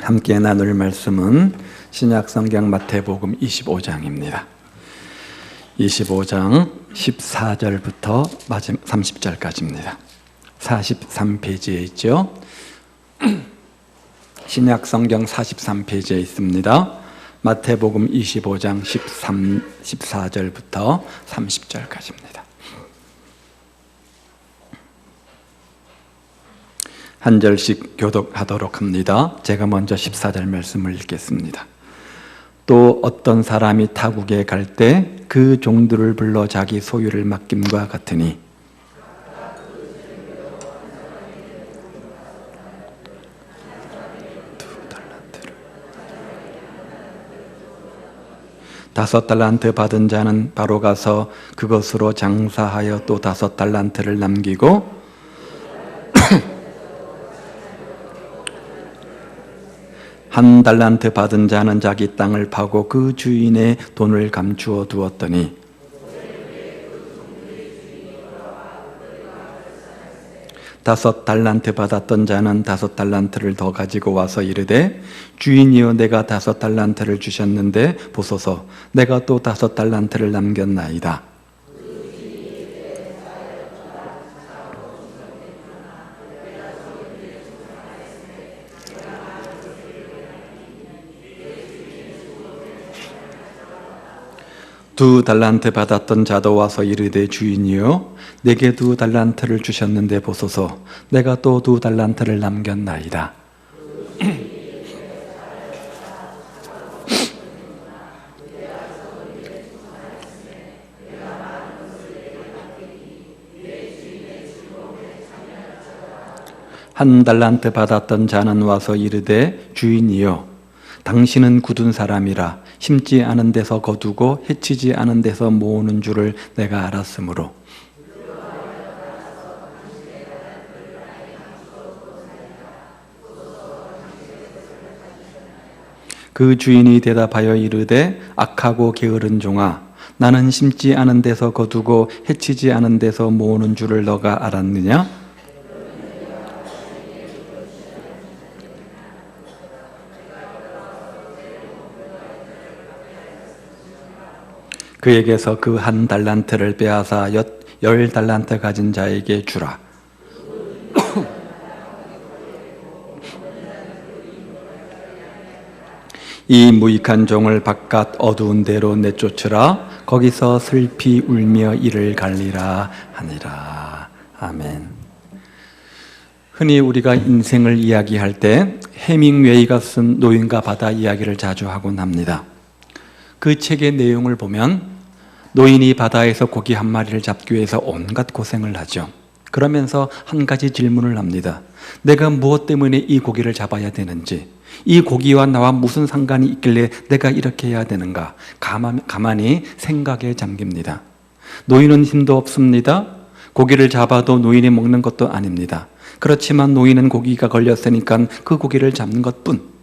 함께 나눌 말씀은 신약성경 마태복음 25장입니다. 25장 14절부터 마지막 30절까지입니다. 43페이지에 있죠. 신약성경 43페이지에 있습니다. 마태복음 25장 14절부터 30절까지입니다. 한 절씩 교독하도록 합니다. 제가 먼저 14절 말씀을 읽겠습니다. 또 어떤 사람이 타국에 갈 때 그 종들을 불러 자기 소유를 맡김과 같으니 다섯 달란트 받은 자는 바로 가서 그것으로 장사하여 또 다섯 달란트를 남기고 한 달란트 받은 자는 자기 땅을 파고 그 주인의 돈을 감추어 두었더니 다섯 달란트 받았던 자는 다섯 달란트를 더 가지고 와서 이르되 주인이여 내가 다섯 달란트를 주셨는데 보소서 내가 또 다섯 달란트를 남겼나이다. 두 달란트 받았던 자도 와서 이르되 주인이여 내게 두 달란트를 주셨는데 보소서 내가 또 두 달란트를 남겼나이다. 한 달란트 받았던 자는 와서 이르되 주인이여 당신은 굳은 사람이라 심지 않은 데서 거두고 해치지 않은 데서 모으는 줄을 내가 알았으므로 그 주인이 대답하여 이르되 악하고 게으른 종아 나는 심지 않은 데서 거두고 해치지 않은 데서 모으는 줄을 너가 알았느냐? 그에게서 그 한 달란트를 빼앗아 10달란트 가진 자에게 주라. 이 무익한 종을 바깥 어두운 데로 내쫓으라. 거기서 슬피 울며 이를 갈리라 하니라. 아멘. 흔히 우리가 인생을 이야기할 때 해밍웨이가 쓴 노인과 바다 이야기를 자주 하곤 합니다. 그 책의 내용을 보면 노인이 바다에서 고기 한 마리를 잡기 위해서 온갖 고생을 하죠. 그러면서 한 가지 질문을 합니다. 내가 무엇 때문에 이 고기를 잡아야 되는지, 이 고기와 나와 무슨 상관이 있길래 내가 이렇게 해야 되는가, 가만히 생각에 잠깁니다. 노인은 힘도 없습니다. 고기를 잡아도 노인이 먹는 것도 아닙니다. 그렇지만 노인은 고기가 걸렸으니까 그 고기를 잡는 것뿐.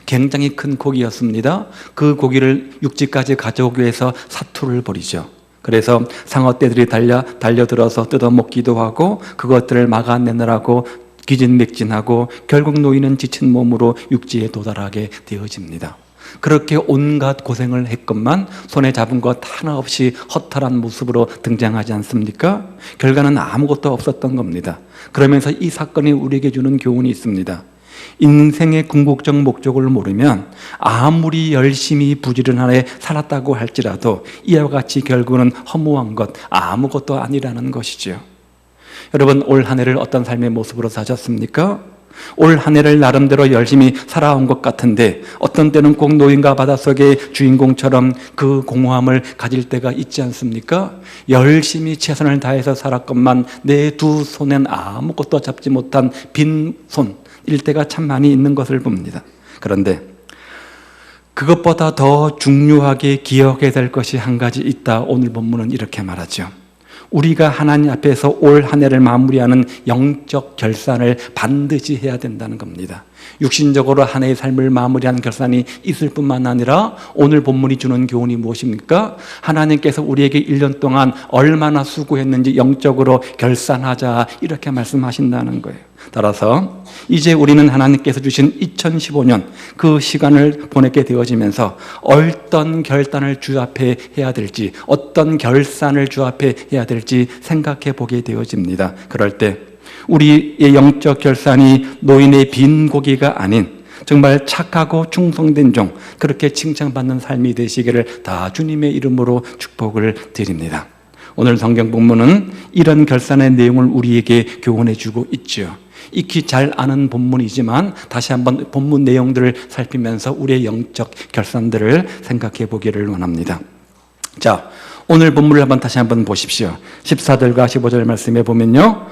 굉장히 큰 고기였습니다. 그 고기를 육지까지 가져오기 위해서 사투를 벌이죠. 그래서 상어떼들이 달려들어서 뜯어먹기도 하고 그것들을 막아내느라고 기진맥진하고 결국 노인은 지친 몸으로 육지에 도달하게 되어집니다. 그렇게 온갖 고생을 했건만 손에 잡은 것 하나 없이 허탈한 모습으로 등장하지 않습니까? 결과는 아무것도 없었던 겁니다. 그러면서 이 사건이 우리에게 주는 교훈이 있습니다. 인생의 궁극적 목적을 모르면 아무리 열심히 부지런하게 살았다고 할지라도 이와 같이 결국은 허무한 것 아무것도 아니라는 것이죠. 여러분 올 한 해를 어떤 삶의 모습으로 사셨습니까? 올 한 해를 나름대로 열심히 살아온 것 같은데 어떤 때는 꼭 노인과 바닷속의 주인공처럼 그 공허함을 가질 때가 있지 않습니까? 열심히 최선을 다해서 살았건만 내 두 손엔 아무것도 잡지 못한 빈손 일 때가 참 많이 있는 것을 봅니다. 그런데 그것보다 더 중요하게 기억해야 될 것이 한 가지 있다. 오늘 본문은 이렇게 말하죠. 우리가 하나님 앞에서 올 한 해를 마무리하는 영적 결산을 반드시 해야 된다는 겁니다. 육신적으로 한 해의 삶을 마무리하는 결산이 있을 뿐만 아니라 오늘 본문이 주는 교훈이 무엇입니까? 하나님께서 우리에게 1년 동안 얼마나 수고했는지 영적으로 결산하자 이렇게 말씀하신다는 거예요. 따라서 이제 우리는 하나님께서 주신 2015년 그 시간을 보내게 되어지면서 어떤 결단을 주 앞에 해야 될지, 어떤 결산을 주 앞에 해야 될지 생각해 보게 되어집니다. 그럴 때 우리의 영적 결산이 노인의 빈 고기가 아닌 정말 착하고 충성된 종, 그렇게 칭찬받는 삶이 되시기를 다 주님의 이름으로 축복을 드립니다. 오늘 성경 본문은 이런 결산의 내용을 우리에게 교훈해 주고 있죠. 익히 잘 아는 본문이지만 다시 한번 본문 내용들을 살피면서 우리의 영적 결산들을 생각해 보기를 원합니다. 자, 오늘 본문을 다시 한번 보십시오. 14절과 15절 말씀에 보면요,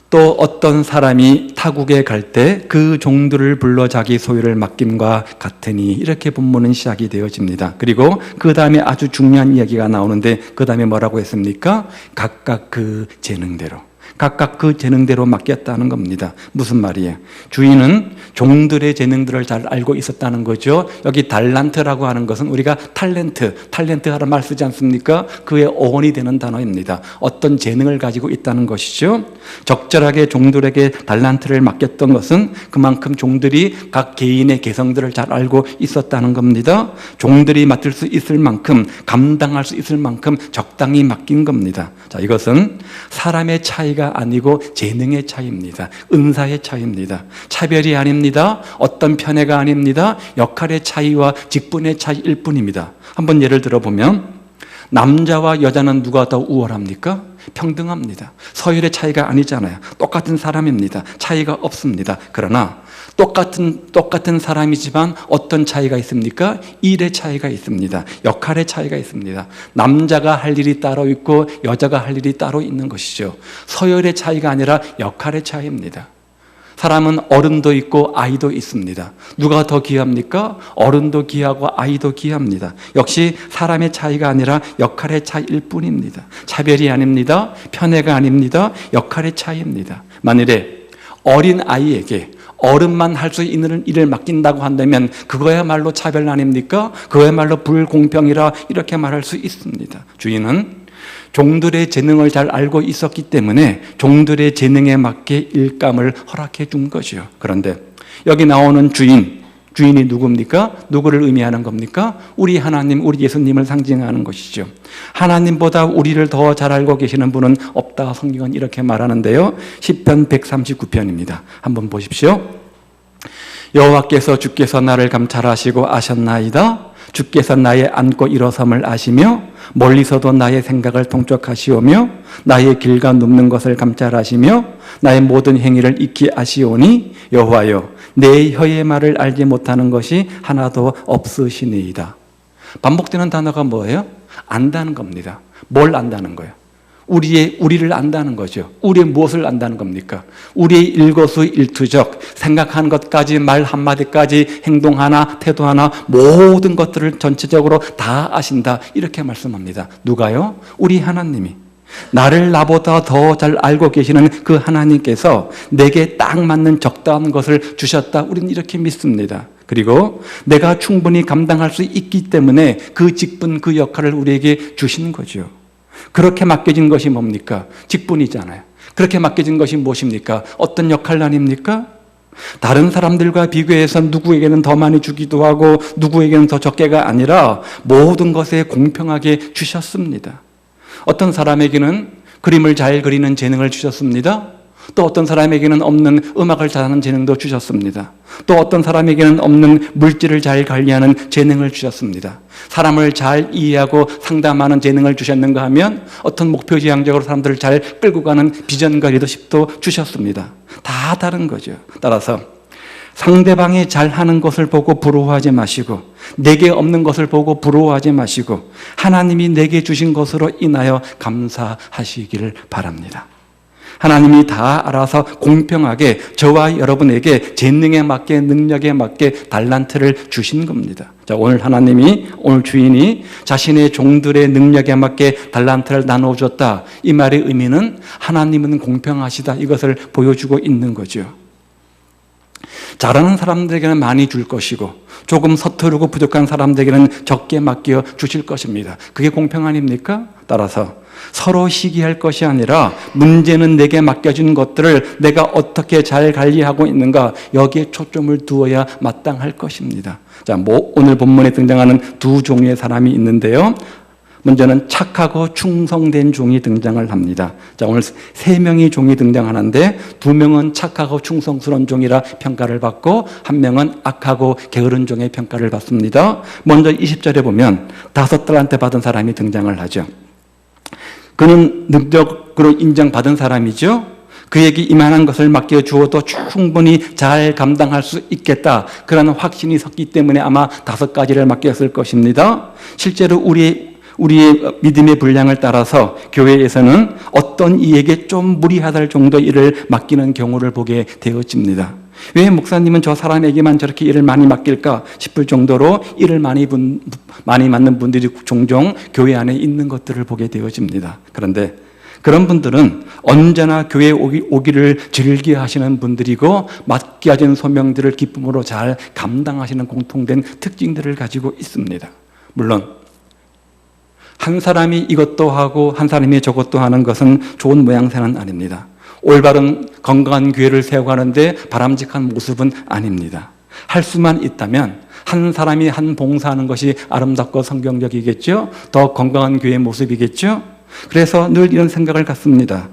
또 어떤 사람이 타국에 갈 때 그 종들을 불러 자기 소유를 맡김과 같으니, 이렇게 본문은 시작이 되어집니다. 그리고 그 다음에 아주 중요한 이야기가 나오는데 그 다음에 뭐라고 했습니까? 각각 그 재능대로, 각각 그 재능대로 맡겼다는 겁니다. 무슨 말이에요? 주인은 종들의 재능들을 잘 알고 있었다는 거죠. 여기 달란트라고 하는 것은 우리가 탤런트라는 말 쓰지 않습니까? 그의 어원이 되는 단어입니다. 어떤 재능을 가지고 있다는 것이죠. 적절하게 종들에게 달란트를 맡겼던 것은 그만큼 종들이 각 개인의 개성들을 잘 알고 있었다는 겁니다. 종들이 맡을 수 있을 만큼, 감당할 수 있을 만큼 적당히 맡긴 겁니다. 자, 이것은 사람의 차이가 아니고 재능의 차이입니다. 은사의 차이입니다. 차별이 아닙니다. 어떤 편애가 아닙니다. 역할의 차이와 직분의 차이일 뿐입니다. 한번 예를 들어보면 남자와 여자는 누가 더 우월합니까? 평등합니다. 서열의 차이가 아니잖아요. 똑같은 사람입니다. 차이가 없습니다. 그러나 똑같은 사람이지만 어떤 차이가 있습니까? 일의 차이가 있습니다. 역할의 차이가 있습니다. 남자가 할 일이 따로 있고 여자가 할 일이 따로 있는 것이죠. 서열의 차이가 아니라 역할의 차이입니다. 사람은 어른도 있고 아이도 있습니다. 누가 더 귀합니까? 어른도 귀하고 아이도 귀합니다. 역시 사람의 차이가 아니라 역할의 차이일 뿐입니다. 차별이 아닙니다. 편애가 아닙니다. 역할의 차이입니다. 만일에 어린 아이에게 어른만 할 수 있는 일을 맡긴다고 한다면 그거야말로 차별 아닙니까? 그거야말로 불공평이라 이렇게 말할 수 있습니다. 주인은 종들의 재능을 잘 알고 있었기 때문에 종들의 재능에 맞게 일감을 허락해 준 거죠. 그런데 여기 나오는 주인이 누굽니까? 누구를 의미하는 겁니까? 우리 하나님, 우리 예수님을 상징하는 것이죠. 하나님보다 우리를 더 잘 알고 계시는 분은 없다, 성경은 이렇게 말하는데요. 시편 139편입니다. 한번 보십시오. 여호와께서 주께서 나를 감찰하시고 아셨나이다. 주께서 나의 앉고 일어섬을 아시며 멀리서도 나의 생각을 통촉하시오며 나의 길과 눕는 것을 감찰하시며 나의 모든 행위를 익히 아시오니 여호와여, 내 혀의 말을 알지 못하는 것이 하나도 없으시니이다. 반복되는 단어가 뭐예요? 안다는 겁니다. 뭘 안다는 거예요? 우리를 안다는 거죠. 우리의 무엇을 안다는 겁니까? 우리의 일거수일투족, 생각하는 것까지, 말 한마디까지, 행동 하나, 태도 하나, 모든 것들을 전체적으로 다 아신다, 이렇게 말씀합니다. 누가요? 우리 하나님이. 나를 나보다 더 잘 알고 계시는 그 하나님께서 내게 딱 맞는 적당한 것을 주셨다, 우리는 이렇게 믿습니다. 그리고 내가 충분히 감당할 수 있기 때문에 그 직분, 그 역할을 우리에게 주신 거죠. 그렇게 맡겨진 것이 뭡니까? 직분이잖아요. 그렇게 맡겨진 것이 무엇입니까? 어떤 역할 아닙니까? 다른 사람들과 비교해서 누구에게는 더 많이 주기도 하고 누구에게는 더 적게가 아니라 모든 것에 공평하게 주셨습니다. 어떤 사람에게는 그림을 잘 그리는 재능을 주셨습니다. 또 어떤 사람에게는 없는 음악을 잘하는 재능도 주셨습니다. 또 어떤 사람에게는 없는 물질을 잘 관리하는 재능을 주셨습니다. 사람을 잘 이해하고 상담하는 재능을 주셨는가 하면 어떤 목표지향적으로 사람들을 잘 끌고 가는 비전과 리더십도 주셨습니다. 다 다른 거죠. 따라서 상대방이 잘하는 것을 보고 부러워하지 마시고 내게 없는 것을 보고 부러워하지 마시고 하나님이 내게 주신 것으로 인하여 감사하시기를 바랍니다. 하나님이 다 알아서 공평하게 저와 여러분에게 재능에 맞게, 능력에 맞게 달란트를 주신 겁니다. 자, 오늘 주인이 자신의 종들의 능력에 맞게 달란트를 나눠줬다, 이 말의 의미는 하나님은 공평하시다, 이것을 보여주고 있는 거죠. 잘하는 사람들에게는 많이 줄 것이고 조금 서투르고 부족한 사람들에게는 적게 맡겨 주실 것입니다. 그게 공평 아닙니까? 따라서 서로 시기할 것이 아니라 문제는 내게 맡겨진 것들을 내가 어떻게 잘 관리하고 있는가, 여기에 초점을 두어야 마땅할 것입니다. 자, 오늘 본문에 등장하는 두 종류의 사람이 있는데요. 먼저는 착하고 충성된 종이 등장을 합니다. 자, 오늘 3명의 종이 등장하는데 2명은 착하고 충성스러운 종이라 평가를 받고 1명은 악하고 게으른 종의 평가를 받습니다. 먼저 20절에 보면 5달란트 받은 사람이 등장을 하죠. 그는 능력으로 인정받은 사람이죠. 그에게 이만한 것을 맡겨주어도 충분히 잘 감당할 수 있겠다, 그런 확신이 섰기 때문에 아마 5가지를 맡겼을 것입니다. 실제로 우리의 믿음의 분량을 따라서 교회에서는 어떤 이에게 좀 무리하다 정도 일을 맡기는 경우를 보게 되어집니다. 왜 목사님은 저 사람에게만 저렇게 일을 많이 맡길까 싶을 정도로 일을 많이 맡는 분들이 종종 교회 안에 있는 것들을 보게 되어집니다. 그런데 그런 분들은 언제나 교회에 오기를 즐겨하시는 분들이고 맡겨진 소명들을 기쁨으로 잘 감당하시는 공통된 특징들을 가지고 있습니다. 물론 한 사람이 이것도 하고 한 사람이 저것도 하는 것은 좋은 모양새는 아닙니다. 올바른 건강한 교회를 세워가는데 바람직한 모습은 아닙니다. 할 수만 있다면 한 사람이 한 봉사하는 것이 아름답고 성경적이겠죠? 더 건강한 교회의 모습이겠죠? 그래서 늘 이런 생각을 갖습니다.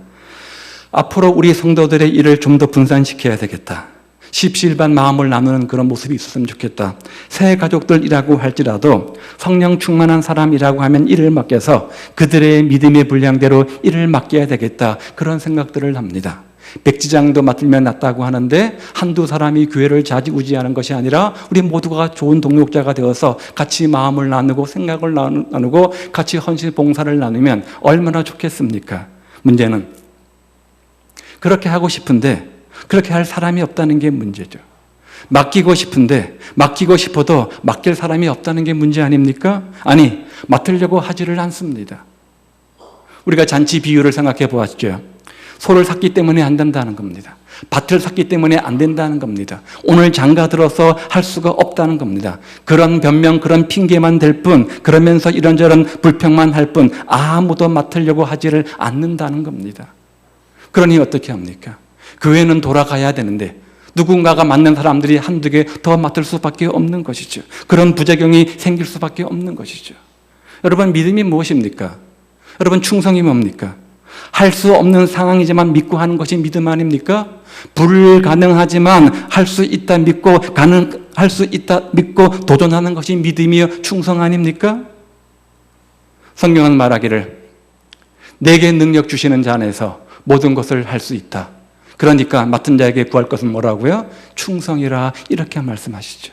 앞으로 우리 성도들의 일을 좀 더 분산시켜야 되겠다. 십시일반 마음을 나누는 그런 모습이 있었으면 좋겠다. 새 가족들이라고 할지라도 성령 충만한 사람이라고 하면 일을 맡겨서 그들의 믿음의 분량대로 일을 맡겨야 되겠다, 그런 생각들을 합니다. 백지장도 맡으면 낫다고 하는데 한두 사람이 교회를 좌지우지하는 것이 아니라 우리 모두가 좋은 동력자가 되어서 같이 마음을 나누고 생각을 나누고 같이 헌신 봉사를 나누면 얼마나 좋겠습니까? 문제는 그렇게 하고 싶은데 그렇게 할 사람이 없다는 게 문제죠. 맡기고 싶은데 맡기고 싶어도 맡길 사람이 없다는 게 문제 아닙니까? 아니, 맡으려고 하지를 않습니다. 우리가 잔치 비유를 생각해 보았죠. 소를 샀기 때문에 안 된다는 겁니다. 밭을 샀기 때문에 안 된다는 겁니다. 오늘 장가 들어서 할 수가 없다는 겁니다. 그런 변명, 그런 핑계만 댈 뿐, 그러면서 이런저런 불평만 할 뿐, 아무도 맡으려고 하지를 않는다는 겁니다. 그러니 어떻게 합니까? 교회는 돌아가야 되는데 누군가가 맡는 사람들이 한두 개 더 맡을 수밖에 없는 것이죠. 그런 부작용이 생길 수밖에 없는 것이죠. 여러분, 믿음이 무엇입니까? 여러분, 충성이 뭡니까? 할 수 없는 상황이지만 믿고 하는 것이 믿음 아닙니까? 불가능하지만 할 수 있다 믿고 할 수 있다 믿고 도전하는 것이 믿음이요 충성 아닙니까? 성경은 말하기를 내게 능력 주시는 자 안에서 모든 것을 할 수 있다. 그러니까 맡은 자에게 구할 것은 뭐라고요? 충성이라, 이렇게 말씀하시죠.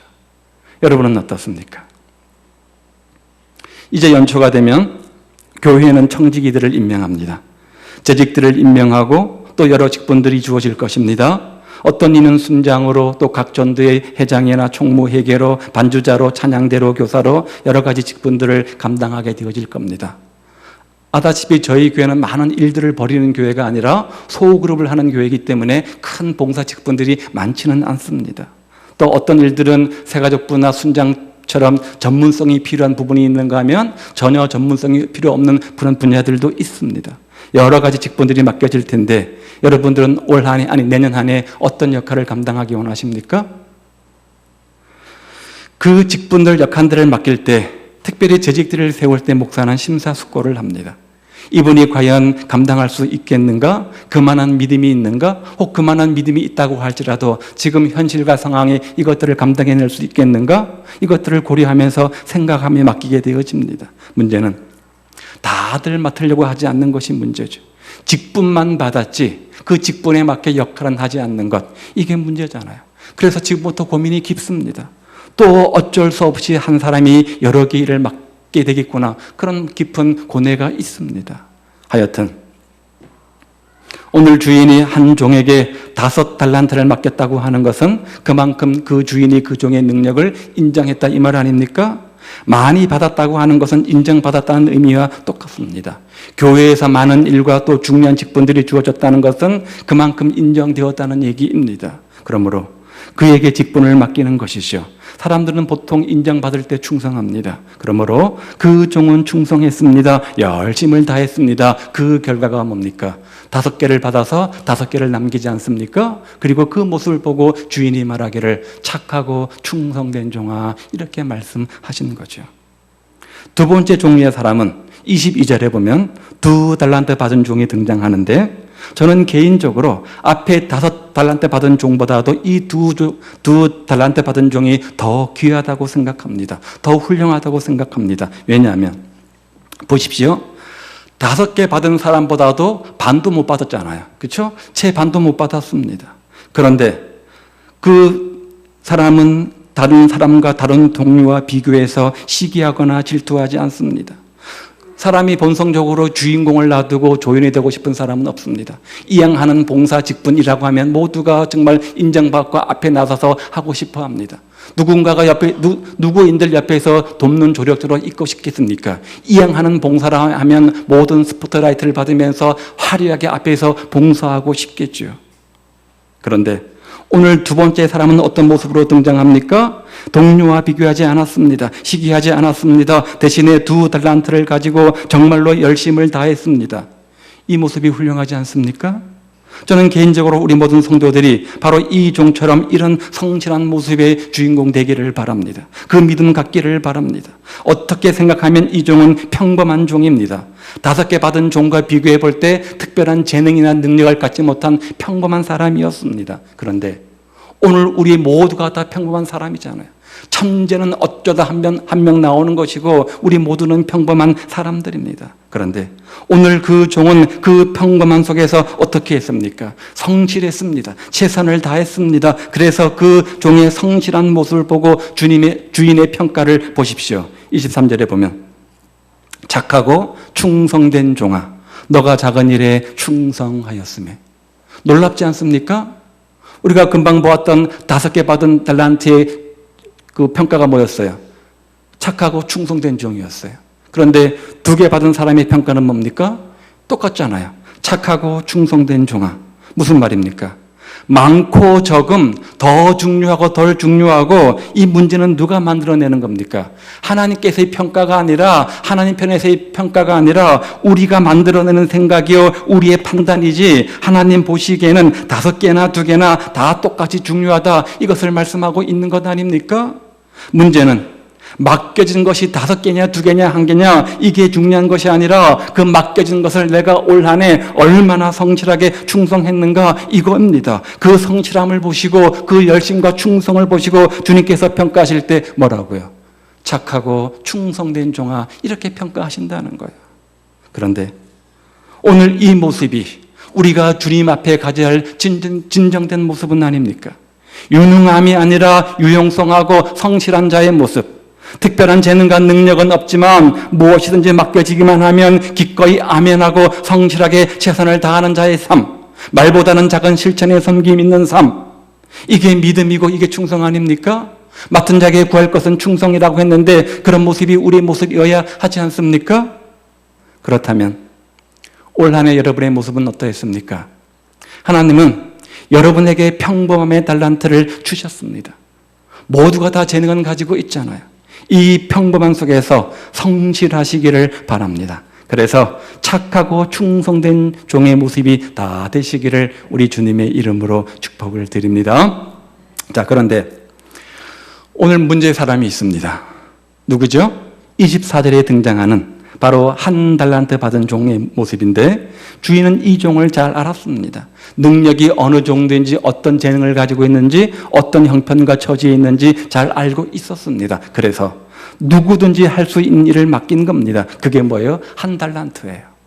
여러분은 어떻습니까? 이제 연초가 되면 교회에는 청지기들을 임명합니다. 재직들을 임명하고 또 여러 직분들이 주어질 것입니다. 어떤 이는 순장으로, 또 각 전도의 회장이나 총무 회계로, 반주자로, 찬양대로, 교사로 여러 가지 직분들을 감당하게 되어질 겁니다. 아다시피 저희 교회는 많은 일들을 벌이는 교회가 아니라 소그룹을 하는 교회이기 때문에 큰 봉사 직분들이 많지는 않습니다. 또 어떤 일들은 새가족부나 순장처럼 전문성이 필요한 부분이 있는가 하면 전혀 전문성이 필요 없는 그런 분야들도 있습니다. 여러 가지 직분들이 맡겨질 텐데 여러분들은 올 한 해, 아니 내년 한 해 어떤 역할을 감당하기 원하십니까? 그 직분들, 역할들을 맡길 때, 특별히 재직들을 세울 때 목사는 심사숙고를 합니다. 이분이 과연 감당할 수 있겠는가? 그만한 믿음이 있는가? 혹 그만한 믿음이 있다고 할지라도 지금 현실과 상황에 이것들을 감당해낼 수 있겠는가? 이것들을 고려하면서 생각하며 맡기게 되어집니다. 문제는 다들 맡으려고 하지 않는 것이 문제죠. 직분만 받았지 그 직분에 맞게 역할은 하지 않는 것, 이게 문제잖아요. 그래서 지금부터 고민이 깊습니다. 또 어쩔 수 없이 한 사람이 여러 개 일을 맡게 되겠구나, 그런 깊은 고뇌가 있습니다. 하여튼 오늘 주인이 한 종에게 5달란트를 맡겼다고 하는 것은 그만큼 그 주인이 그 종의 능력을 인정했다, 이 말 아닙니까? 많이 받았다고 하는 것은 인정받았다는 의미와 똑같습니다. 교회에서 많은 일과 또 중요한 직분들이 주어졌다는 것은 그만큼 인정되었다는 얘기입니다. 그러므로 그에게 직분을 맡기는 것이죠. 사람들은 보통 인정받을 때 충성합니다. 그러므로 그 종은 충성했습니다. 열심을 다했습니다. 그 결과가 뭡니까? 5개를 받아서 5개를 남기지 않습니까? 그리고 그 모습을 보고 주인이 말하기를 착하고 충성된 종아, 이렇게 말씀하시는 거죠. 두 번째 종류의 사람은 22절에 보면 2달란트 받은 종이 등장하는데, 저는 개인적으로 앞에 5달란트 받은 종보다도 이 두 달란트 받은 종이 더 귀하다고 생각합니다. 더 훌륭하다고 생각합니다. 왜냐하면 보십시오. 5개 받은 사람보다도 반도 못 받았잖아요. 그렇죠? 채 반도 못 받았습니다. 그런데 그 사람은 다른 사람과 다른 동료와 비교해서 시기하거나 질투하지 않습니다. 사람이 본성적으로 주인공을 놔두고 조연이 되고 싶은 사람은 없습니다. 이양하는 봉사 직분이라고 하면 모두가 정말 인정받고 앞에 나서서 하고 싶어 합니다. 누군가가 옆에, 누구인들 옆에서 돕는 조력자로 있고 싶겠습니까? 이양하는 봉사라 하면 모든 스포트라이트를 받으면서 화려하게 앞에서 봉사하고 싶겠죠. 그런데 오늘 두 번째 사람은 어떤 모습으로 등장합니까? 동료와 비교하지 않았습니다. 시기하지 않았습니다. 대신에 2달란트를 가지고 정말로 열심을 다했습니다. 이 모습이 훌륭하지 않습니까? 저는 개인적으로 우리 모든 성도들이 바로 이 종처럼 이런 성실한 모습의 주인공 되기를 바랍니다. 그 믿음 갖기를 바랍니다. 어떻게 생각하면 이 종은 평범한 종입니다. 5개 받은 종과 비교해 볼 때 특별한 재능이나 능력을 갖지 못한 평범한 사람이었습니다. 그런데 오늘 우리 모두가 다 평범한 사람이잖아요. 천재는 어쩌다 한 명 나오는 것이고 우리 모두는 평범한 사람들입니다. 그런데 오늘 그 종은 그 평범한 속에서 어떻게 했습니까? 성실했습니다. 최선을 다했습니다. 그래서 그 종의 성실한 모습을 보고 주인의 평가를 보십시오. 23절에 보면 착하고 충성된 종아, 너가 작은 일에 충성하였으며. 놀랍지 않습니까? 우리가 금방 보았던 5개 받은 달란트의 그 평가가 뭐였어요? 착하고 충성된 종이었어요. 그런데 2개 받은 사람의 평가는 뭡니까? 똑같잖아요. 착하고 충성된 종아. 무슨 말입니까? 많고 적음, 더 중요하고 덜 중요하고, 이 문제는 누가 만들어내는 겁니까? 하나님께서의 평가가 아니라, 하나님 편에서의 평가가 아니라 우리가 만들어내는 생각이요, 우리의 판단이지, 하나님 보시기에는 5개나 2개나 다 똑같이 중요하다, 이것을 말씀하고 있는 것 아닙니까? 문제는 맡겨진 것이 5개냐 2개냐 1개냐 이게 중요한 것이 아니라 그 맡겨진 것을 내가 올 한 해 얼마나 성실하게 충성했는가, 이겁니다. 그 성실함을 보시고 그 열심과 충성을 보시고 주님께서 평가하실 때 뭐라고요? 착하고 충성된 종아, 이렇게 평가하신다는 거예요. 그런데 오늘 이 모습이 우리가 주님 앞에 가져야 할 진정된 모습은 아닙니까? 유능함이 아니라 유용성하고 성실한 자의 모습, 특별한 재능과 능력은 없지만 무엇이든지 맡겨지기만 하면 기꺼이 아멘하고 성실하게 최선을 다하는 자의 삶, 말보다는 작은 실천에 섬김 있는 삶, 이게 믿음이고 이게 충성 아닙니까? 맡은 자에게 구할 것은 충성이라고 했는데 그런 모습이 우리의 모습이어야 하지 않습니까? 그렇다면 올 한 해 여러분의 모습은 어떠했습니까? 하나님은 여러분에게 평범함의 달란트를 주셨습니다. 모두가 다 재능은 가지고 있잖아요. 이 평범한 속에서 성실하시기를 바랍니다. 그래서 착하고 충성된 종의 모습이 다 되시기를 우리 주님의 이름으로 축복을 드립니다. 자, 그런데 오늘 문제의 사람이 있습니다. 누구죠? 24절에 등장하는 바로 1달란트 받은 종의 모습인데, 주인은 이 종을 잘 알았습니다. 능력이 어느 정도인지, 어떤 재능을 가지고 있는지, 어떤 형편과 처지에 있는지 잘 알고 있었습니다. 그래서 누구든지 할 수 있는 일을 맡긴 겁니다. 그게 뭐예요? 1달란트예요.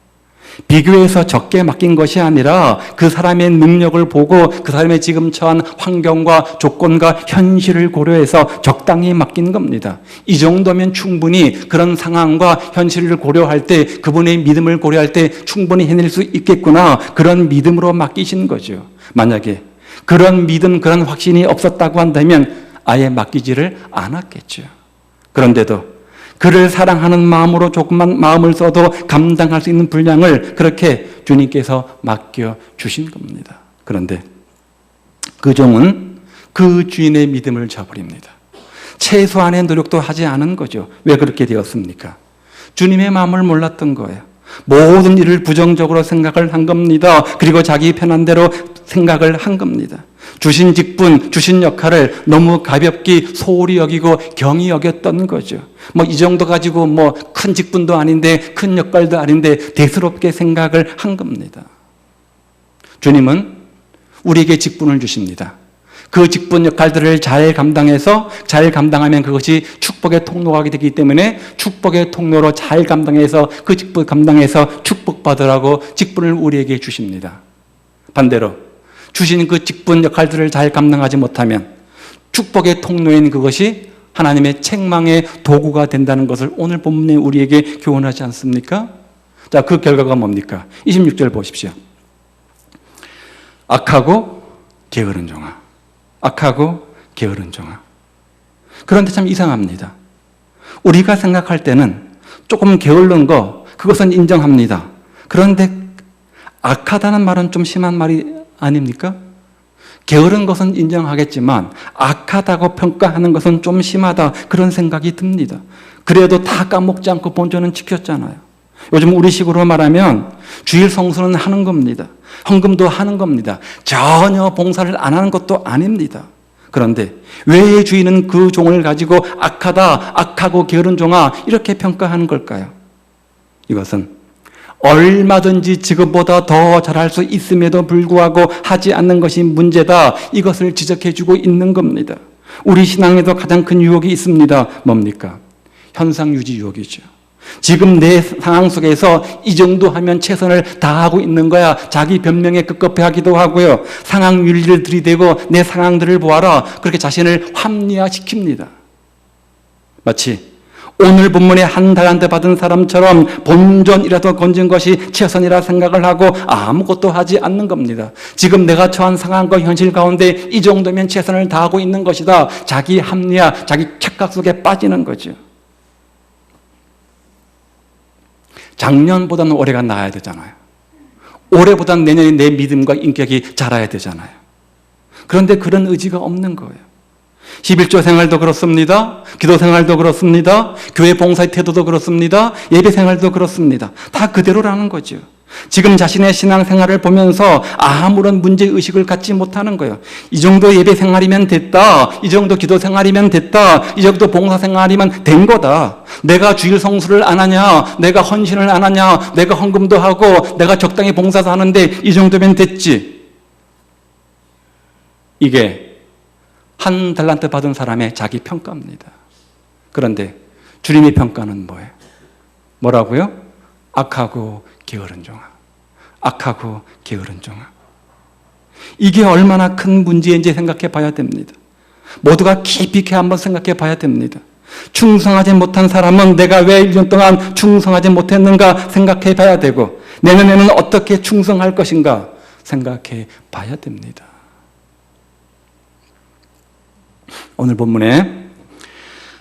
비교해서 적게 맡긴 것이 아니라 그 사람의 능력을 보고 그 사람의 지금 처한 환경과 조건과 현실을 고려해서 적당히 맡긴 겁니다. 이 정도면 충분히 그런 상황과 현실을 고려할 때, 그분의 믿음을 고려할 때 충분히 해낼 수 있겠구나, 그런 믿음으로 맡기신 거죠. 만약에 그런 믿음, 그런 확신이 없었다고 한다면 아예 맡기지를 않았겠죠. 그런데도 그를 사랑하는 마음으로 조금만 마음을 써도 감당할 수 있는 분량을 그렇게 주님께서 맡겨주신 겁니다. 그런데 그 종은 그 주인의 믿음을 저버립니다. 최소한의 노력도 하지 않은 거죠. 왜 그렇게 되었습니까? 주님의 마음을 몰랐던 거예요. 모든 일을 부정적으로 생각을 한 겁니다. 그리고 자기 편한 대로 생각을 한 겁니다. 주신 직분, 주신 역할을 너무 가볍게 소홀히 여기고 경히 여겼던 거죠. 이 정도 가지고 큰 직분도 아닌데, 큰 역할도 아닌데 대수롭게 생각을 한 겁니다. 주님은 우리에게 직분을 주십니다. 그 직분 역할들을 잘 감당하면 그것이 축복의 통로가 되기 때문에 축복의 통로로 잘 감당해서 그 직분 감당해서 축복받으라고 직분을 우리에게 주십니다. 반대로 주신 그 직분 역할들을 잘 감당하지 못하면 축복의 통로인 그것이 하나님의 책망의 도구가 된다는 것을 오늘 본문에 우리에게 교훈하지 않습니까? 자, 그 결과가 뭡니까? 26절 보십시오. 악하고 게으른 종아. 악하고 게으른 종아. 그런데 참 이상합니다. 우리가 생각할 때는 조금 게을른 거, 그것은 인정합니다. 그런데 악하다는 말은 좀 심한 말이 아닙니까? 게으른 것은 인정하겠지만 악하다고 평가하는 것은 좀 심하다, 그런 생각이 듭니다. 그래도 다 까먹지 않고 본전은 지켰잖아요. 요즘 우리식으로 말하면 주일 성수는 하는 겁니다. 헌금도 하는 겁니다. 전혀 봉사를 안 하는 것도 아닙니다. 그런데 왜 주인은 그 종을 가지고 악하다, 악하고 게으른 종아 이렇게 평가하는 걸까요? 이것은 얼마든지 지금보다 더 잘할 수 있음에도 불구하고 하지 않는 것이 문제다, 이것을 지적해주고 있는 겁니다. 우리 신앙에도 가장 큰 유혹이 있습니다. 뭡니까? 현상유지 유혹이죠. 지금 내 상황 속에서 이 정도 하면 최선을 다하고 있는 거야. 자기 변명에 급급해하기도 하고요. 상황 윤리를 들이대고 내 상황들을 보아라, 그렇게 자신을 합리화시킵니다. 마치 오늘 본문에 한 달란트 받은 사람처럼 본전이라도 건진 것이 최선이라 생각을 하고 아무것도 하지 않는 겁니다. 지금 내가 처한 상황과 현실 가운데 이 정도면 최선을 다하고 있는 것이다. 자기 합리화, 자기 착각 속에 빠지는 거죠. 작년보다는 올해가 나아야 되잖아요. 올해보다는 내년에 내 믿음과 인격이 자라야 되잖아요. 그런데 그런 의지가 없는 거예요. 11조 생활도 그렇습니다. 기도 생활도 그렇습니다. 교회 봉사의 태도도 그렇습니다. 예배 생활도 그렇습니다. 다 그대로라는 거죠. 지금 자신의 신앙 생활을 보면서 아무런 문제의식을 갖지 못하는 거예요. 이 정도 예배 생활이면 됐다. 이 정도 기도 생활이면 됐다. 이 정도 봉사 생활이면 된 거다. 내가 주일 성수를 안 하냐, 내가 헌신을 안 하냐, 내가 헌금도 하고 내가 적당히 봉사도 하는데 이 정도면 됐지. 이게 한 달란트 받은 사람의 자기 평가입니다. 그런데 주님의 평가는 뭐예요? 뭐라고요? 악하고 게으른 종아. 악하고 게으른 종아. 이게 얼마나 큰 문제인지 생각해 봐야 됩니다. 모두가 깊이 있게 한번 생각해 봐야 됩니다. 충성하지 못한 사람은 내가 왜 1년 동안 충성하지 못했는가 생각해 봐야 되고, 내년에는 어떻게 충성할 것인가 생각해 봐야 됩니다. 오늘 본문에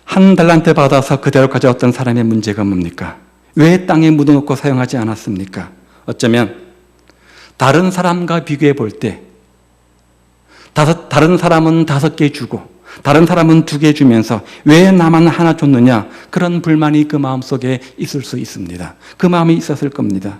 한 달란트 받아서 그대로 가져왔던 사람의 문제가 뭡니까? 왜 땅에 묻어놓고 사용하지 않았습니까? 어쩌면 다른 사람과 비교해 볼 때 다른 사람은 5개 주고 다른 사람은 2개 주면서 왜 나만 하나 줬느냐, 그런 불만이 그 마음속에 있을 수 있습니다. 그 마음이 있었을 겁니다.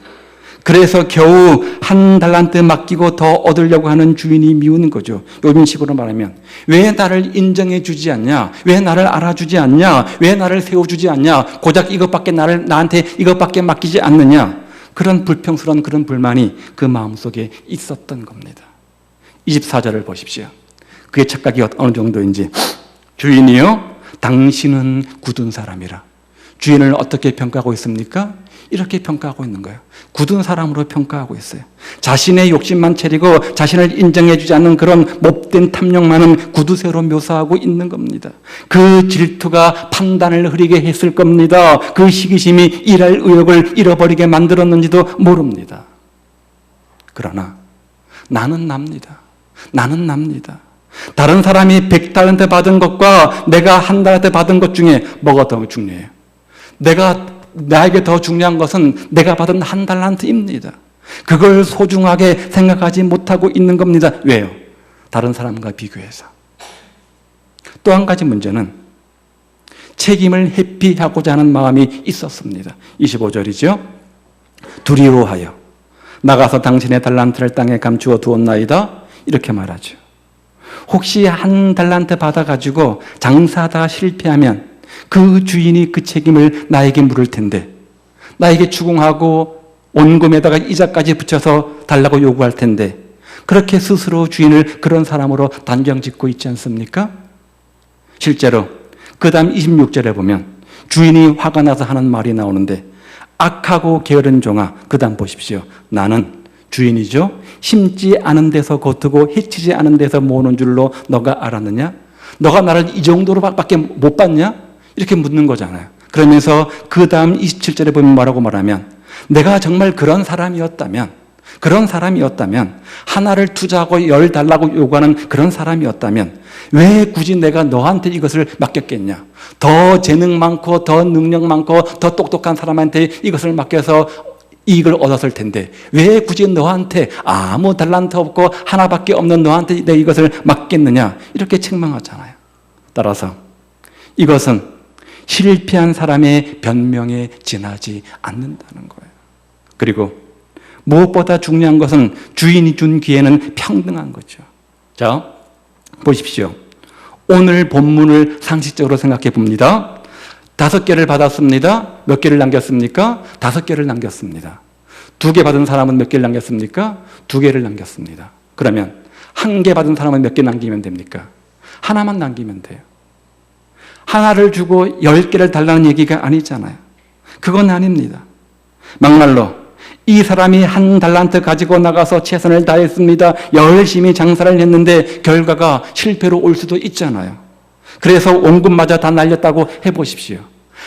그래서 겨우 한 달란트 맡기고 더 얻으려고 하는 주인이 미우는 거죠. 요즘 식으로 말하면 왜 나를 인정해 주지 않냐, 왜 나를 알아주지 않냐, 왜 나를 세워주지 않냐, 고작 이것밖에 나한테 이것밖에 맡기지 않느냐, 그런 불평스러운 그런 불만이 그 마음속에 있었던 겁니다. 24절을 보십시오. 그의 착각이 어느 정도인지. 주인이요, 당신은 굳은 사람이라. 주인을 어떻게 평가하고 있습니까? 이렇게 평가하고 있는 거예요. 굳은 사람으로 평가하고 있어요. 자신의 욕심만 차리고 자신을 인정해주지 않는 그런 못된 탐욕 많은 구두쇠로 묘사하고 있는 겁니다. 그 질투가 판단을 흐리게 했을 겁니다. 그 시기심이 일할 의욕을 잃어버리게 만들었는지도 모릅니다. 그러나 나는 납니다. 나는 납니다. 다른 사람이 100달란트 받은 것과 내가 한 달란트 받은 것 중에 뭐가 더 중요해요? 나에게 더 중요한 것은 내가 받은 한 달란트입니다. 그걸 소중하게 생각하지 못하고 있는 겁니다. 왜요? 다른 사람과 비교해서. 또 한 가지 문제는 책임을 회피하고자 하는 마음이 있었습니다. 25절이죠. 두려워하여 나가서 당신의 달란트를 땅에 감추어 두었나이다. 이렇게 말하죠. 혹시 한 달란트 받아가지고 장사하다가 실패하면 그 주인이 그 책임을 나에게 물을 텐데, 나에게 추궁하고 원금에다가 이자까지 붙여서 달라고 요구할 텐데, 그렇게 스스로 주인을 그런 사람으로 단정 짓고 있지 않습니까? 실제로 그 다음 26절에 보면 주인이 화가 나서 하는 말이 나오는데, 악하고 게으른 종아, 그 다음 보십시오. 나는 주인이죠. 심지 않은 데서 거두고 해치지 않은 데서 모으는 줄로 너가 알았느냐? 너가 나를 이 정도로 밖에 못 봤냐? 이렇게 묻는 거잖아요. 그러면서 그 다음 27절에 보면 뭐라고 말하면, 내가 정말 그런 사람이었다면 하나를 투자하고 10 달라고 요구하는 그런 사람이었다면 왜 굳이 내가 너한테 이것을 맡겼겠냐? 더 재능 많고 더 능력 많고 더 똑똑한 사람한테 이것을 맡겨서 이익을 얻었을 텐데 왜 굳이 너한테, 아무 달란트 없고 하나밖에 없는 너한테 내 이것을 맡겼느냐? 이렇게 책망하잖아요. 따라서 이것은 실패한 사람의 변명에 지나지 않는다는 거예요. 그리고 무엇보다 중요한 것은 주인이 준 기회는 평등한 거죠. 자, 보십시오. 오늘 본문을 상식적으로 생각해 봅니다. 5개를 받았습니다. 몇 개를 남겼습니까? 5개를 남겼습니다. 2개 받은 사람은 몇 개를 남겼습니까? 2개를 남겼습니다. 그러면 1개 받은 사람은 몇 개 남기면 됩니까? 하나만 남기면 돼요. 하나를 주고 10개를 달라는 얘기가 아니잖아요. 그건 아닙니다. 막말로 이 사람이 한 달란트 가지고 나가서 최선을 다했습니다. 열심히 장사를 했는데 결과가 실패로 올 수도 있잖아요. 그래서 원금마저 다 날렸다고 해보십시오.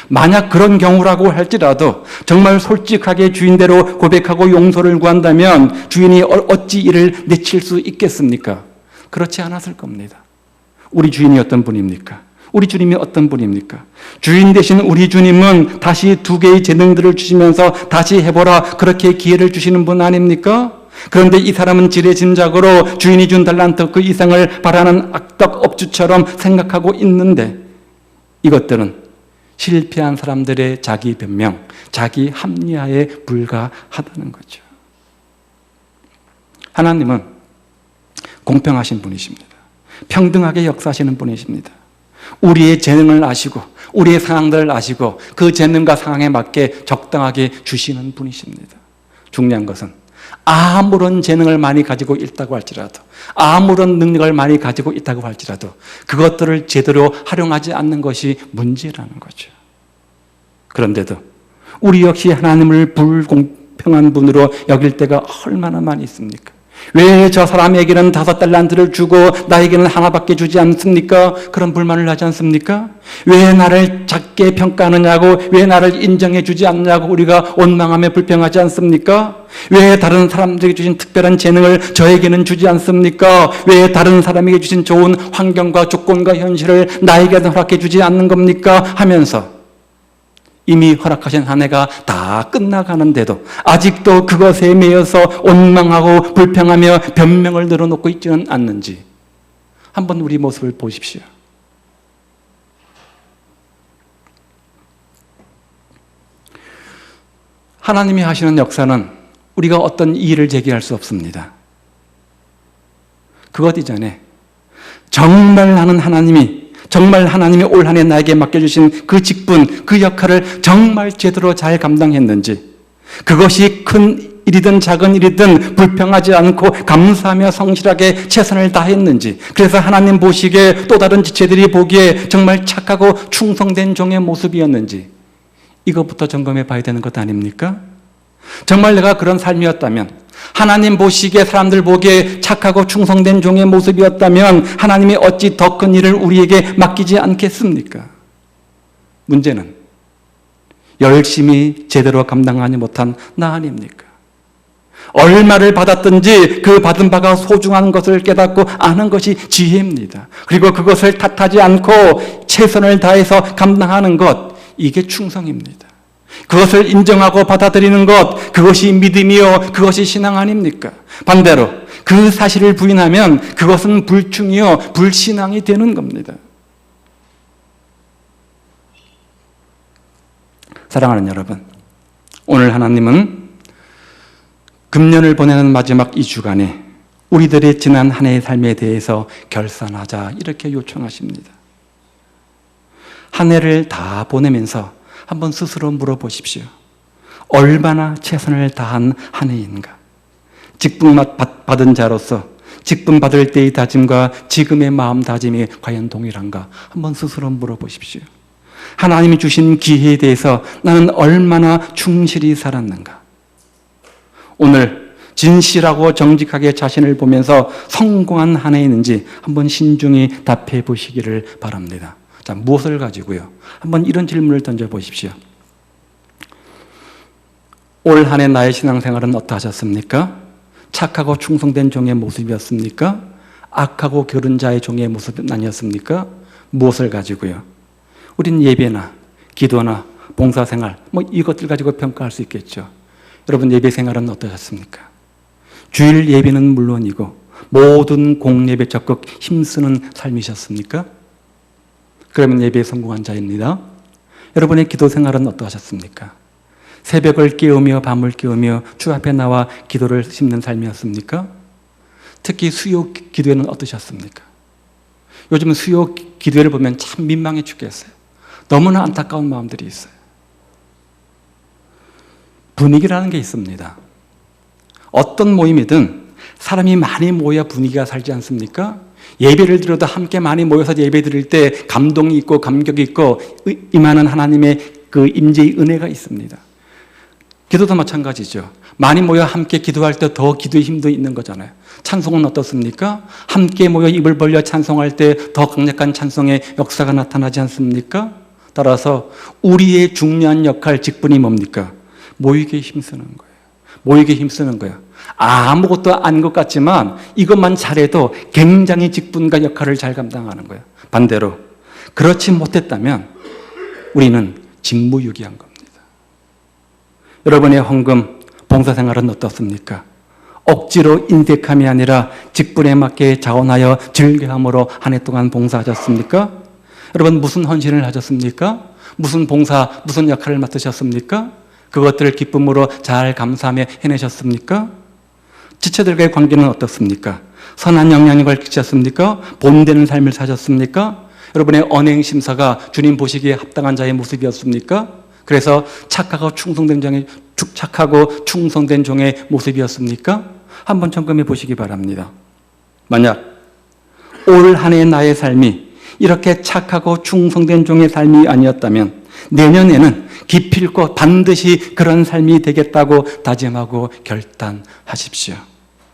만약 그런 경우라고 할지라도 정말 솔직하게 주인대로 고백하고 용서를 구한다면 주인이 어찌 이를 내칠 수 있겠습니까? 그렇지 않았을 겁니다. 우리 주인이 어떤 분입니까? 우리 주님이 어떤 분입니까? 주인 되신 우리 주님은 다시 2개의 재능들을 주시면서 다시 해보라, 그렇게 기회를 주시는 분 아닙니까? 그런데 이 사람은 지레짐작으로 주인이 준 달란트 그 이상을 바라는 악덕업주처럼 생각하고 있는데, 이것들은 실패한 사람들의 자기 변명, 자기 합리화에 불과하다는 거죠. 하나님은 공평하신 분이십니다. 평등하게 역사하시는 분이십니다. 우리의 재능을 아시고 우리의 상황들을 아시고 그 재능과 상황에 맞게 적당하게 주시는 분이십니다. 중요한 것은 아무런 재능을 많이 가지고 있다고 할지라도, 아무런 능력을 많이 가지고 있다고 할지라도 그것들을 제대로 활용하지 않는 것이 문제라는 거죠. 그런데도 우리 역시 하나님을 불공평한 분으로 여길 때가 얼마나 많이 있습니까? 왜 저 사람에게는 5 달란트를 주고 나에게는 하나밖에 주지 않습니까? 그런 불만을 하지 않습니까? 왜 나를 작게 평가하느냐고, 왜 나를 인정해 주지 않느냐고 우리가 원망하며 불평하지 않습니까? 왜 다른 사람들에게 주신 특별한 재능을 저에게는 주지 않습니까? 왜 다른 사람에게 주신 좋은 환경과 조건과 현실을 나에게는 허락해 주지 않는 겁니까? 하면서 이미 허락하신 한 해가 다 끝나가는데도 아직도 그것에 매여서 원망하고 불평하며 변명을 늘어놓고 있지는 않는지 한번 우리 모습을 보십시오. 하나님이 하시는 역사는 우리가 어떤 이의를 제기할 수 없습니다. 그것 이전에 정말 하나님이 올 한 해 나에게 맡겨주신 그 직분, 그 역할을 정말 제대로 잘 감당했는지, 그것이 큰 일이든 작은 일이든 불평하지 않고 감사하며 성실하게 최선을 다했는지, 그래서 하나님 보시기에 또 다른 지체들이 보기에 정말 착하고 충성된 종의 모습이었는지 이것부터 점검해 봐야 되는 것 아닙니까? 정말 내가 그런 삶이었다면, 하나님 보시기에 사람들 보기에 착하고 충성된 종의 모습이었다면 하나님이 어찌 더 큰 일을 우리에게 맡기지 않겠습니까? 문제는 열심히 제대로 감당하지 못한 나 아닙니까? 얼마를 받았든지 그 받은 바가 소중한 것을 깨닫고 아는 것이 지혜입니다. 그리고 그것을 탓하지 않고 최선을 다해서 감당하는 것, 이게 충성입니다. 그것을 인정하고 받아들이는 것, 그것이 믿음이요, 그것이 신앙 아닙니까? 반대로 그 사실을 부인하면 그것은 불충이요, 불신앙이 되는 겁니다. 사랑하는 여러분, 오늘 하나님은 금년을 보내는 마지막 2주간에 우리들의 지난 한 해의 삶에 대해서 결산하자 이렇게 요청하십니다. 한 해를 다 보내면서 한번 스스로 물어보십시오. 얼마나 최선을 다한 한 해인가? 직분 받은 자로서 직분 받을 때의 다짐과 지금의 마음다짐이 과연 동일한가? 한번 스스로 물어보십시오. 하나님이 주신 기회에 대해서 나는 얼마나 충실히 살았는가? 오늘 진실하고 정직하게 자신을 보면서 성공한 한 해였는지 한번 신중히 답해 보시기를 바랍니다. 자, 무엇을 가지고요? 한번 이런 질문을 던져보십시오. 올 한 해 나의 신앙생활은 어떠하셨습니까? 착하고 충성된 종의 모습이었습니까? 악하고 게으른 자의 종의 모습은 아니었습니까? 무엇을 가지고요? 우린 예배나 기도나 봉사생활 이것들 가지고 평가할 수 있겠죠. 여러분, 예배생활은 어떠셨습니까? 주일 예배는 물론이고 모든 공예배 적극 힘쓰는 삶이셨습니까? 그러면 예배에 성공한 자입니다. 여러분의 기도생활은 어떠하셨습니까? 새벽을 깨우며 밤을 깨우며 주 앞에 나와 기도를 심는 삶이었습니까? 특히 수요 기도회는 어떠셨습니까? 요즘 수요 기도회를 보면 참 민망해 죽겠어요. 너무나 안타까운 마음들이 있어요. 분위기라는 게 있습니다. 어떤 모임이든 사람이 많이 모여 분위기가 살지 않습니까? 예배를 드려도 함께 많이 모여서 예배 드릴 때 감동이 있고 감격이 있고 임하는 하나님의 그 임재의 은혜가 있습니다. 기도도 마찬가지죠. 많이 모여 함께 기도할 때 더 기도의 힘도 있는 거잖아요. 찬송은 어떻습니까? 함께 모여 입을 벌려 찬송할 때 더 강력한 찬송의 역사가 나타나지 않습니까? 따라서 우리의 중요한 역할, 직분이 뭡니까? 모이게 힘쓰는 거예요. 모이게 힘쓰는 거예요. 아무것도 아닌 것 같지만 이것만 잘해도 굉장히 직분과 역할을 잘 감당하는 거예요. 반대로 그렇지 못했다면 우리는 직무유기한 겁니다. 여러분의 헌금, 봉사생활은 어떻습니까? 억지로 인색함이 아니라 직분에 맞게 자원하여 즐겨함으로 한 해 동안 봉사하셨습니까? 여러분, 무슨 헌신을 하셨습니까? 무슨 봉사, 무슨 역할을 맡으셨습니까? 그것들을 기쁨으로 잘 감사하며 해내셨습니까? 지체들과의 관계는 어떻습니까? 선한 영향력을 끼쳤습니까? 본되는 삶을 사셨습니까? 여러분의 언행 심사가 주님 보시기에 합당한 자의 모습이었습니까? 그래서 착하고 충성된 종의 모습이었습니까? 한번 점검해 보시기 바랍니다. 만약 올 한 해 나의 삶이 이렇게 착하고 충성된 종의 삶이 아니었다면 내년에는 기필코 반드시 그런 삶이 되겠다고 다짐하고 결단하십시오.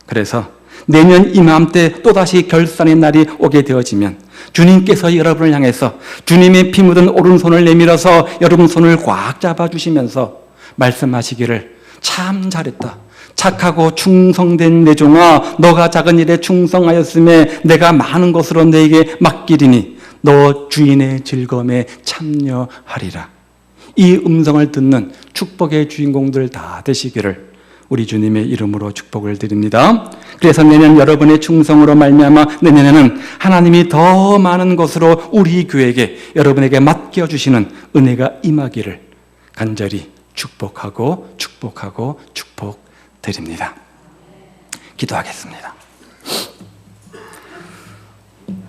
그래서 내년 이맘때 또다시 결산의 날이 오게 되어지면 주님께서 여러분을 향해서 주님의 피 묻은 오른손을 내밀어서 여러분 손을 꽉 잡아주시면서 말씀하시기를 참 잘했다. 착하고 충성된 내 종아, 너가 작은 일에 충성하였음에 내가 많은 것으로 너에게 맡기리니 너 주인의 즐거움에 참여하리라. 이 음성을 듣는 축복의 주인공들 다 되시기를 우리 주님의 이름으로 축복을 드립니다. 그래서 내년 여러분의 충성으로 말미암아 내년에는 하나님이 더 많은 것으로 우리 교회에게 여러분에게 맡겨주시는 은혜가 임하기를 간절히 축복드립니다. 기도하겠습니다.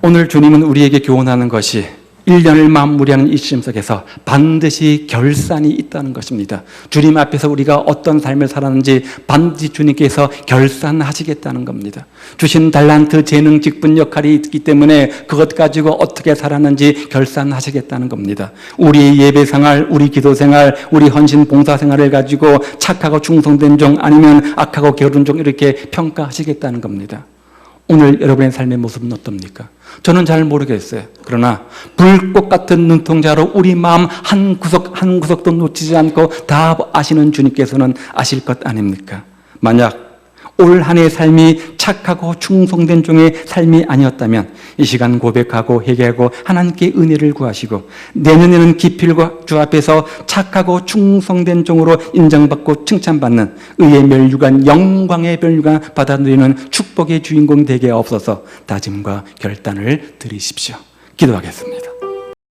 오늘 주님은 우리에게 교훈하는 것이 1년을 마무리하는 이 시점 속에서 반드시 결산이 있다는 것입니다. 주님 앞에서 우리가 어떤 삶을 살았는지 반드시 주님께서 결산하시겠다는 겁니다. 주신 달란트, 재능, 직분, 역할이 있기 때문에 그것 가지고 어떻게 살았는지 결산하시겠다는 겁니다. 우리 예배생활, 우리 기도생활, 우리 헌신 봉사생활을 가지고 착하고 충성된 종 아니면 악하고 게으른 종 이렇게 평가하시겠다는 겁니다. 오늘 여러분의 삶의 모습은 어떻습니까? 저는 잘 모르겠어요. 그러나 불꽃 같은 눈동자로 우리 마음 한 구석 한 구석도 놓치지 않고 다 아시는 주님께서는 아실 것 아닙니까? 만약 올 한 해의 삶이 착하고 충성된 종의 삶이 아니었다면 이 시간 고백하고 회개하고 하나님께 은혜를 구하시고 내년에는 기필과 주 앞에서 착하고 충성된 종으로 인정받고 칭찬받는 의의 멸류관, 영광의 멸류관 받아 누리는 축복의 주인공 되게 없어서 다짐과 결단을 드리십시오. 기도하겠습니다.